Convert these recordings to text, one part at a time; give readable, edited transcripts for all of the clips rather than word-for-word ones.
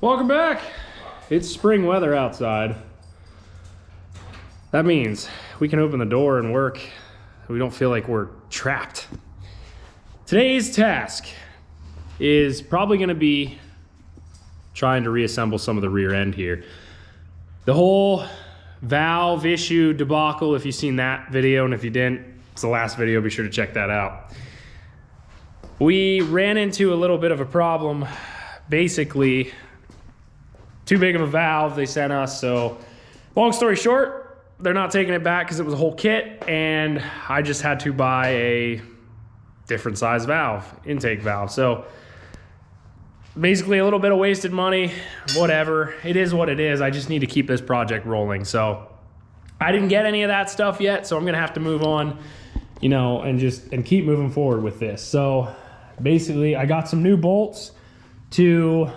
Welcome back. It's spring weather outside. That means we can open the door and work. We don't feel like we're trapped. Today's task is probably gonna be trying to reassemble some of the rear end here. The whole valve issue debacle, if you've seen that video, and if you didn't, it's the last video, be sure to check that out. We ran into a little bit of a problem. Basically, too big of a valve they sent us, so long story short, they're not taking it back because it was a whole kit, and I just had to buy a different size valve, intake valve. So basically a little bit of wasted money, whatever. It is what it is. I just need to keep this project rolling. So I didn't get any of that stuff yet, so I'm gonna have to move on, you know, and keep moving forward with this. So basically I got some new bolts to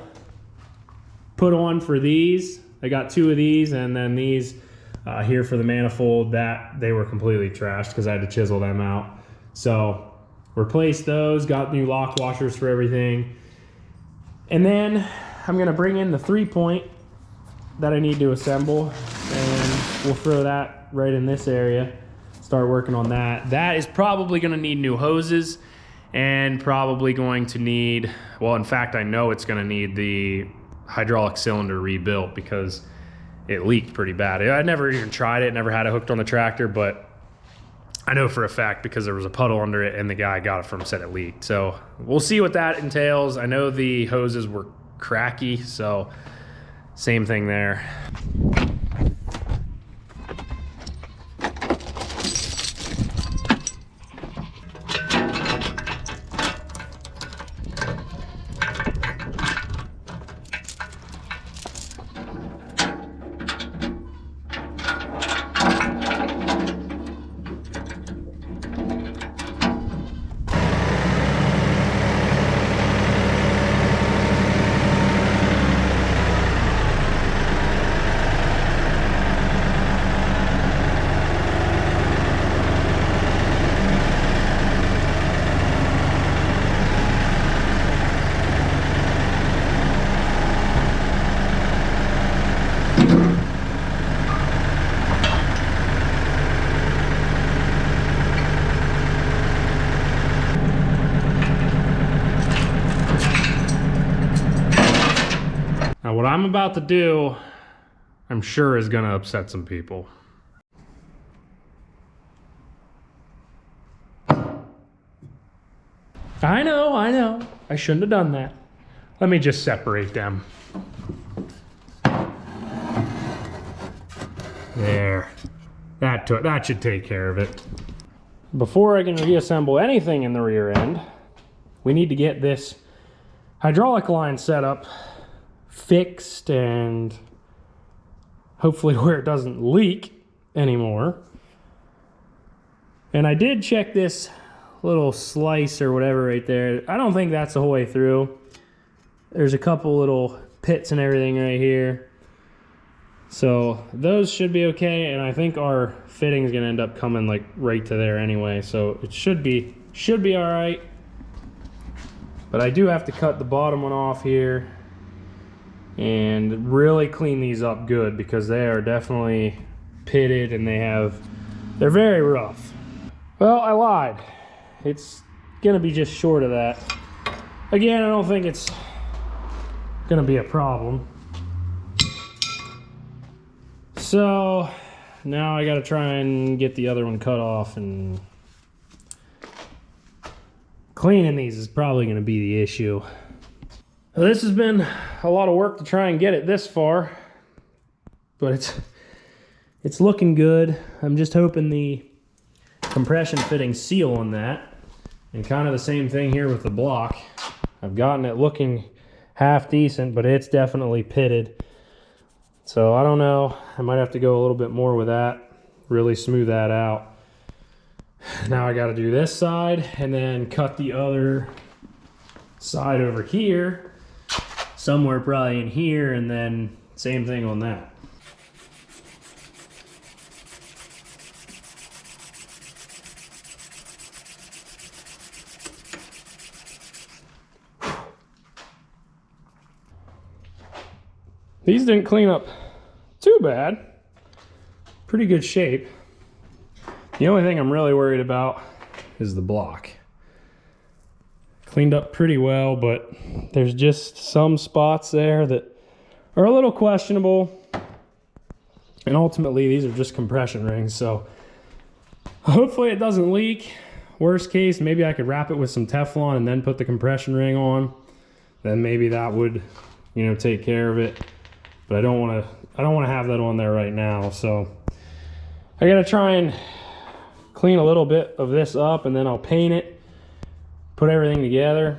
put on for these. I got 2 of these, and then these here for the manifold, that they were completely trashed because I had to chisel them out. So replaced those, got new lock washers for everything. And then I'm gonna bring in the 3-point that I need to assemble, and we'll throw that right in this area, start working on that. That is probably gonna need new hoses, and probably going to need, well, in fact, I know it's gonna need the hydraulic cylinder rebuilt because it leaked pretty bad. I never even tried it, never had it hooked on the tractor, but I know for a fact because there was a puddle under it and the guy I got it from said it leaked. So we'll see what that entails. I know the hoses were cracky, so same thing there. Now what I'm about to do, I'm sure is gonna upset some people. I know, I shouldn't have done that. Let me just separate them. There, that should take care of it. Before I can reassemble anything in the rear end, we need to get this hydraulic line set up, fixed, and hopefully where it doesn't leak anymore. And I did check this little slice or whatever right there. I don't think that's the whole way through. There's a couple little pits and everything right here. So those should be okay, and I think our fitting is gonna end up coming like right to there anyway, so it should be all right. But I do have to cut the bottom one off here and really clean these up good because they are definitely pitted and they're very rough. Well, I lied. It's gonna be just short of that. Again, I don't think it's gonna be a problem. So now I gotta try and get the other one cut off, and cleaning these is probably gonna be the issue. Well, this has been a lot of work to try and get it this far, but it's looking good. I'm just hoping the compression fitting seal on that, and kind of the same thing here with the block. I've gotten it looking half decent, but it's definitely pitted. So I don't know, I might have to go a little bit more with that, really smooth that out. Now I gotta do this side and then cut the other side over here, somewhere probably in here, and then same thing on that. These didn't clean up too bad. Pretty good shape. The only thing I'm really worried about is the block. Cleaned up pretty well, but there's just some spots there that are a little questionable. And ultimately, these are just compression rings, so hopefully it doesn't leak. Worst case, maybe I could wrap it with some Teflon and then put the compression ring on. Then maybe that would, you know, take care of it. But I don't want to have that on there right now. So I got to try and clean a little bit of this up, and then I'll paint it, put everything together,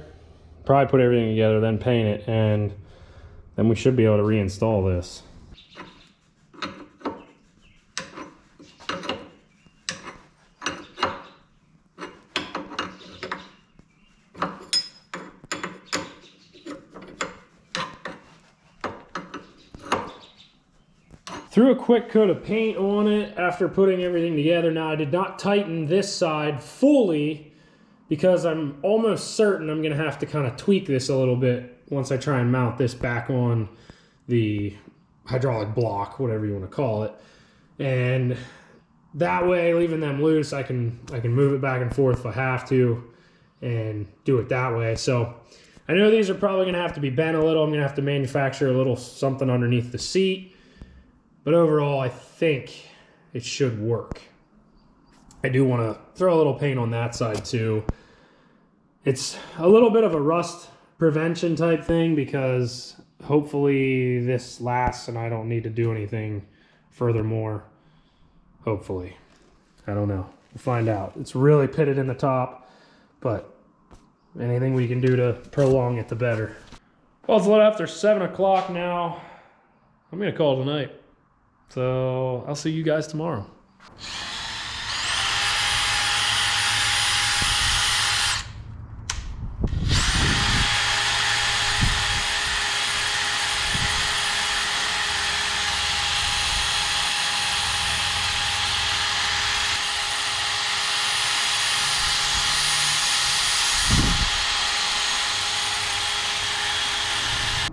probably put everything together, then paint it, and then we should be able to reinstall this. Threw a quick coat of paint on it after putting everything together. Now, I did not tighten this side fully because I'm almost certain I'm gonna have to kind of tweak this a little bit once I try and mount this back on the hydraulic block, whatever you want to call it. And that way, leaving them loose, I can move it back and forth if I have to and do it that way. So I know these are probably gonna have to be bent a little. I'm gonna have to manufacture a little something underneath the seat. But overall, I think it should work. I do want to throw a little paint on that side too. It's a little bit of a rust prevention type thing because hopefully this lasts and I don't need to do anything furthermore. Hopefully. I don't know. We'll find out. It's really pitted in the top, but anything we can do to prolong it, the better. Well, it's a little after 7 o'clock now. I'm going to call it a night. So I'll see you guys tomorrow.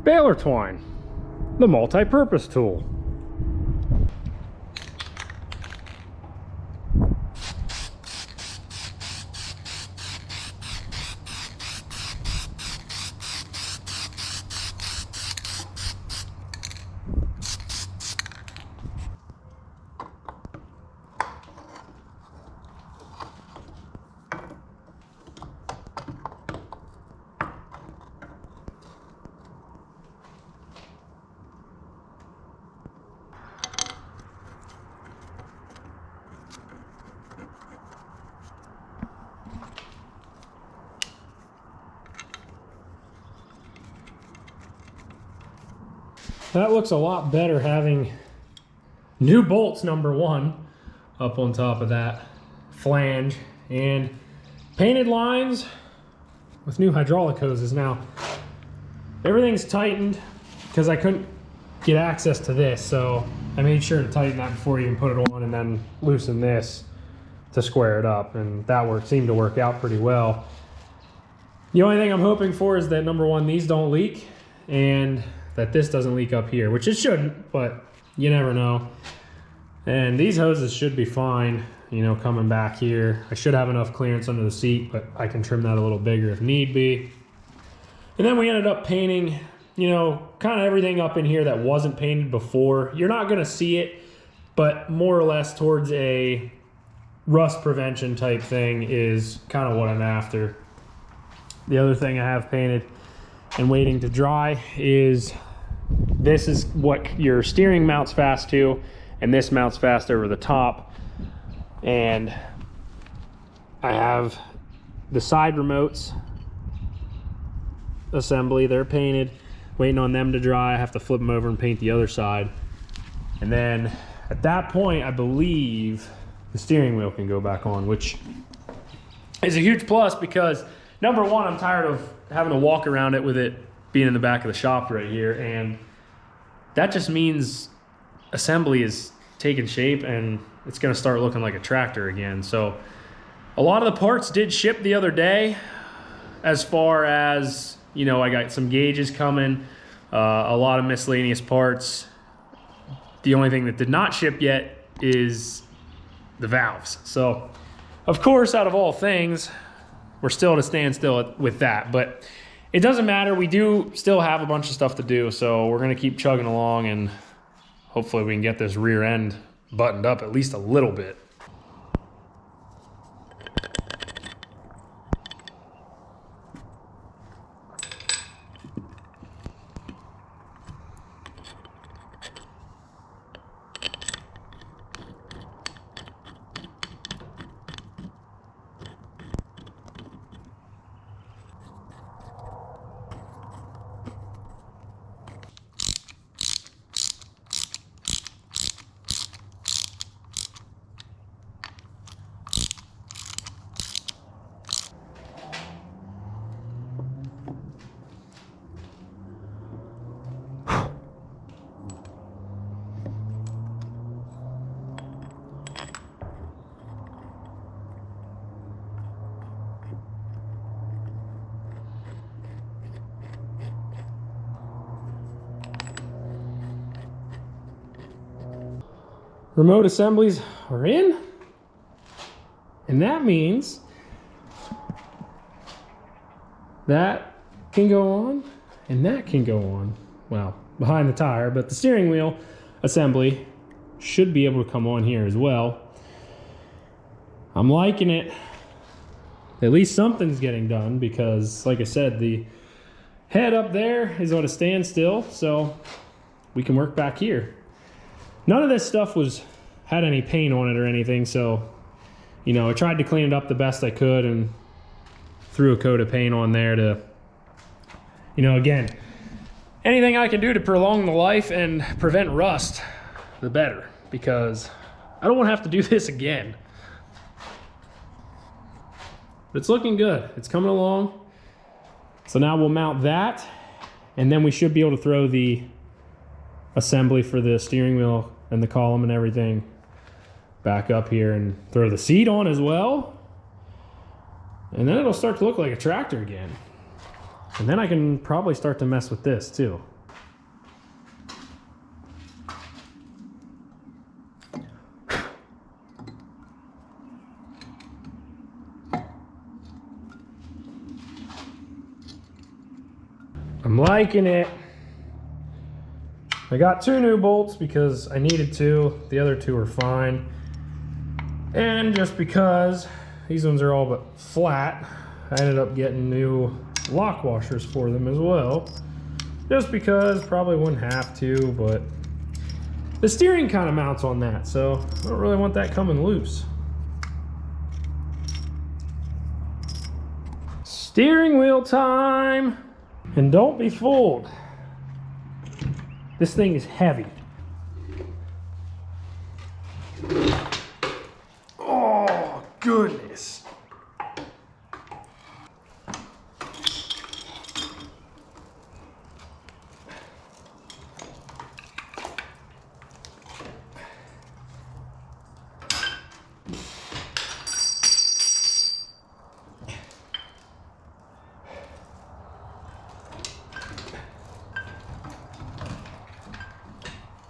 Baler twine, the multi-purpose tool. That looks a lot better having new bolts, number one, up on top of that flange, and painted lines with new hydraulic hoses. Now, everything's tightened because I couldn't get access to this, so I made sure to tighten that before you even put it on and then loosen this to square it up, and that seemed to work out pretty well. The only thing I'm hoping for is that, number one, these don't leak, and that this doesn't leak up here, which it shouldn't, but you never know. And these hoses should be fine, you know, coming back here. I should have enough clearance under the seat, but I can trim that a little bigger if need be. And then we ended up painting, you know, kind of everything up in here that wasn't painted before. You're not gonna see it, but more or less towards a rust prevention type thing is kind of what I'm after. The other thing I have painted and waiting to dry is, this is what your steering mounts fast to, and this mounts fast over the top. And I have the side remotes assembly, they're painted, waiting on them to dry. I have to flip them over and paint the other side. And then at that point, I believe the steering wheel can go back on, which is a huge plus because, number one, I'm tired of having to walk around it with it being in the back of the shop right here, and that just means assembly is taking shape and it's going to start looking like a tractor again. So a lot of the parts did ship the other day, as far as, you know, I got some gauges coming, A lot of miscellaneous parts. The only thing that did not ship yet is the valves. So, of course, out of all things, we're still at a standstill with that. But it doesn't matter. We do still have a bunch of stuff to do. So we're going to keep chugging along, and hopefully we can get this rear end buttoned up at least a little bit. Remote assemblies are in, and that means that can go on and that can go on. Well, behind the tire, but the steering wheel assembly should be able to come on here as well. I'm liking it. At least something's getting done, because like I said, the head up there is on a standstill, so we can work back here. None of this stuff had any paint on it or anything, so, you know, I tried to clean it up the best I could and threw a coat of paint on there to, you know, again, anything I can do to prolong the life and prevent rust, the better, because I don't want to have to do this again. But it's looking good. It's coming along. So now we'll mount that, and then we should be able to throw the assembly for the steering wheel and the column and everything back up here, and throw the seat on as well. And then it'll start to look like a tractor again. And then I can probably start to mess with this too. I'm liking it. I got 2 new bolts because I needed to. The other 2 are fine. And just because these ones are all but flat, I ended up getting new lock washers for them as well. Just because, probably wouldn't have to, but the steering kind of mounts on that, so I don't really want that coming loose. Steering wheel time! And don't be fooled. This thing is heavy. Oh, goodness.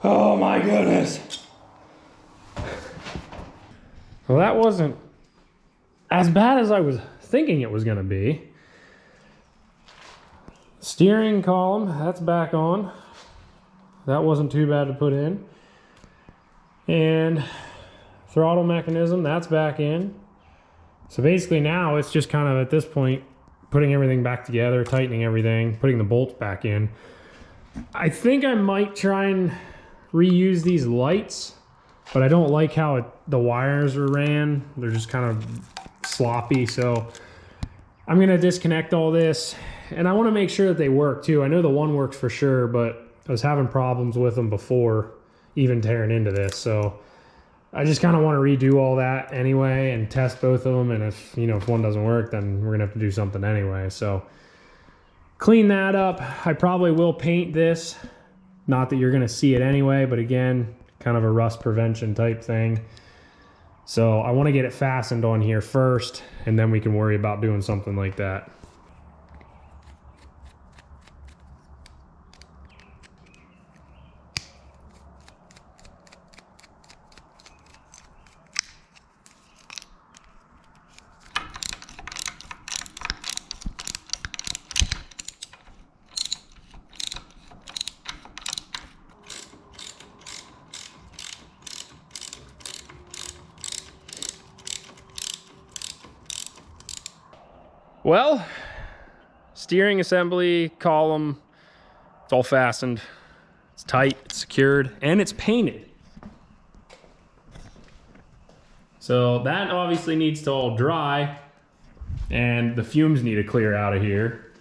Oh my goodness. Well, that wasn't as bad as I was thinking it was going to be. Steering column, that's back on. That wasn't too bad to put in. And throttle mechanism, that's back in. So basically now it's just kind of at this point putting everything back together, tightening everything, putting the bolts back in. I think I might try and reuse these lights, but I don't like how the wires are ran. They're just kind of sloppy, so I'm gonna disconnect all this, and I want to make sure that they work too. I know the one works for sure, but I was having problems with them before even tearing into this, so I just kind of want to redo all that anyway and test both of them, and if, you know, if one doesn't work, then we're gonna have to do something anyway. So clean that up. I probably will paint this. Not that you're going to see it anyway, but again, kind of a rust prevention type thing. So I want to get it fastened on here first, and then we can worry about doing something like that. Well, steering assembly, column, it's all fastened. It's tight, it's secured, and it's painted. So that obviously needs to all dry, and the fumes need to clear out of here.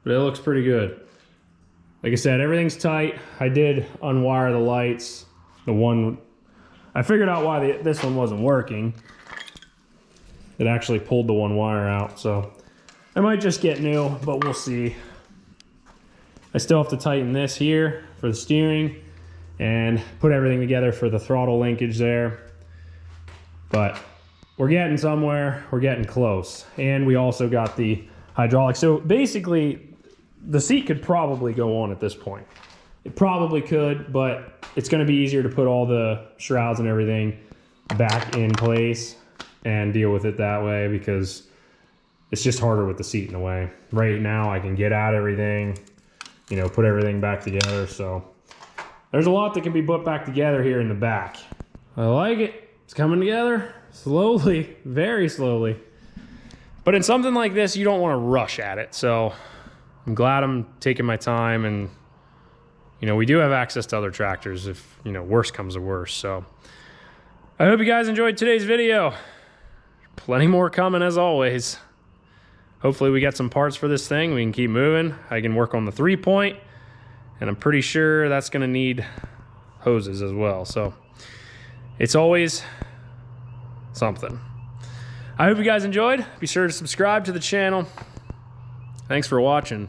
But it looks pretty good. Like I said, everything's tight. I did unwire the lights. I figured out why this one wasn't working. It actually pulled the one wire out, so I might just get new, but we'll see. I still have to tighten this here for the steering and put everything together for the throttle linkage there. But we're getting somewhere, we're getting close. And we also got the hydraulics. So basically, the seat could probably go on at this point. It probably could, but it's gonna be easier to put all the shrouds and everything back in place and deal with it that way, because it's just harder with the seat in a way. Right now I can get out everything, you know, put everything back together. So there's a lot that can be put back together here in the back. I like it. It's coming together slowly, very slowly. But in something like this, you don't want to rush at it. So I'm glad I'm taking my time, and you know, we do have access to other tractors if, you know, worse comes to worse. So I hope you guys enjoyed today's video. Plenty more coming as always. Hopefully we get some parts for this thing. We can keep moving. I can work on the 3-point, and I'm pretty sure that's gonna need hoses as well. So it's always something. I hope you guys enjoyed. Be sure to subscribe to the channel. Thanks for watching,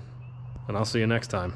and I'll see you next time.